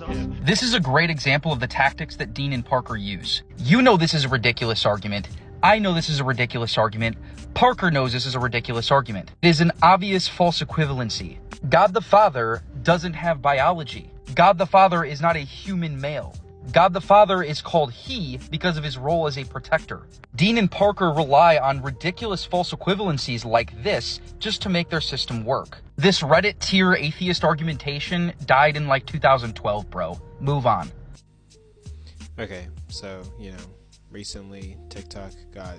This is a great example of the tactics that Dean and Parker use. You know this is a ridiculous argument. I know this is a ridiculous argument. Parker knows this is a ridiculous argument. It is an obvious false equivalency. God the Father doesn't have biology. God the Father is not a human male. God the Father is called He because of his role as a protector. Dean and Parker rely on ridiculous false equivalencies like this just to make their system work. This Reddit tier atheist argumentation died in like 2012, bro. Move on. Okay, so, recently TikTok got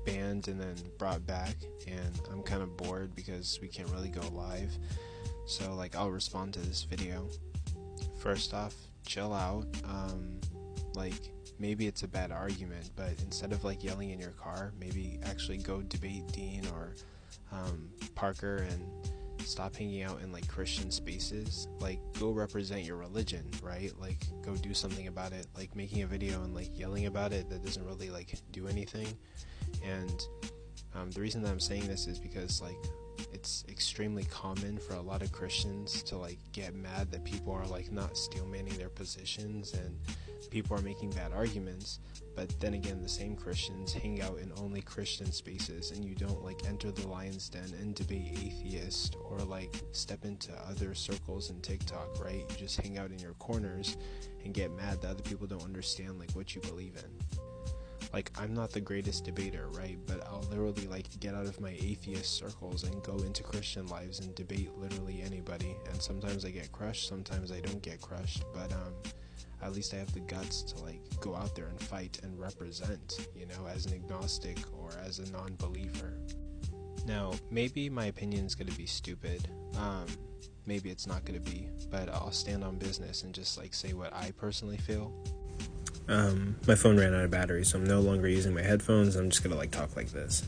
banned and then brought back, and I'm kind of bored because we can't really go live. So, I'll respond to this video. First off, chill out. Maybe it's a bad argument, but instead of yelling in your car, maybe actually go debate Dean or Parker and stop hanging out in Christian spaces. Go represent your religion, right? Go do something about it. Making a video and yelling about it, that doesn't really do anything. And the reason that I'm saying this is because it's extremely common for a lot of Christians to get mad that people are not steel manning their positions and people are making bad arguments. But then again, the same Christians hang out in only Christian spaces, and you don't enter the lion's den and debate atheist or step into other circles in TikTok, right? You just hang out in your corners and get mad that other people don't understand what you believe in. I'm not the greatest debater, right? But I'll literally get out of my atheist circles and go into Christian lives and debate literally anybody. And sometimes I get crushed, sometimes I don't get crushed. But at least I have the guts to go out there and fight and represent, as an agnostic or as a non-believer. Now, maybe my opinion is going to be stupid. Maybe it's not going to be, but I'll stand on business and just say what I personally feel. My phone ran out of battery, so I'm no longer using my headphones. I'm just gonna talk like this.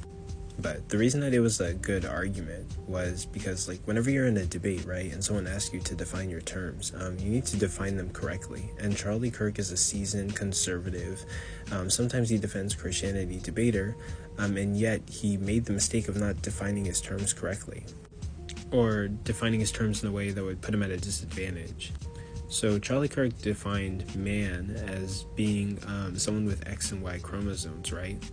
But the reason that it was a good argument was because whenever you're in a debate, right, and someone asks you to define your terms, you need to define them correctly. And Charlie Kirk is a seasoned conservative. Sometimes he defends Christianity debater, and yet he made the mistake of not defining his terms correctly, or defining his terms in a way that would put him at a disadvantage. So Charlie Kirk defined man as being someone with X and Y chromosomes, right?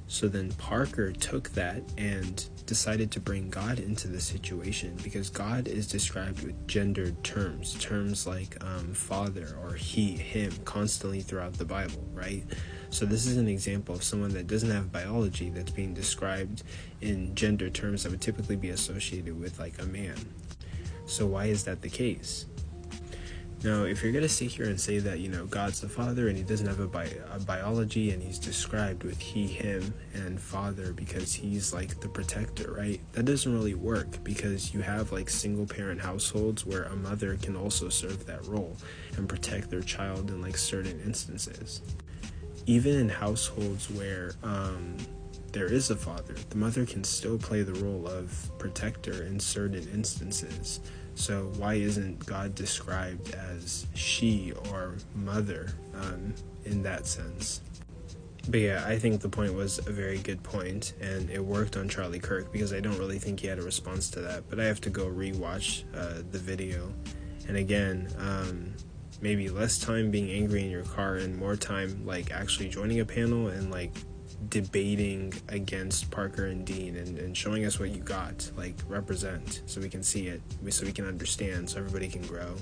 So then Parker took that and decided to bring God into the situation, because God is described with gendered terms like father or he, him, constantly throughout the Bible, right? So this is an example of someone that doesn't have biology that's being described in gender terms that would typically be associated with a man. So why is that the case? Now, if you're going to sit here and say that, God's the Father and he doesn't have a biology and he's described with he, him, and father because he's the protector, right? That doesn't really work, because you have single parent households where a mother can also serve that role and protect their child in certain instances. Even in households where there is a father, the mother can still play the role of protector in certain instances. So why isn't God described as she or mother in that sense? But yeah, I think the point was a very good point, and it worked on Charlie Kirk, because I don't really think he had a response to that. But I have to go rewatch the video. And again, maybe less time being angry in your car and more time actually joining a panel and debating against Parker and Dean and showing us what you got, represent, so we can see it, so we can understand, so everybody can grow.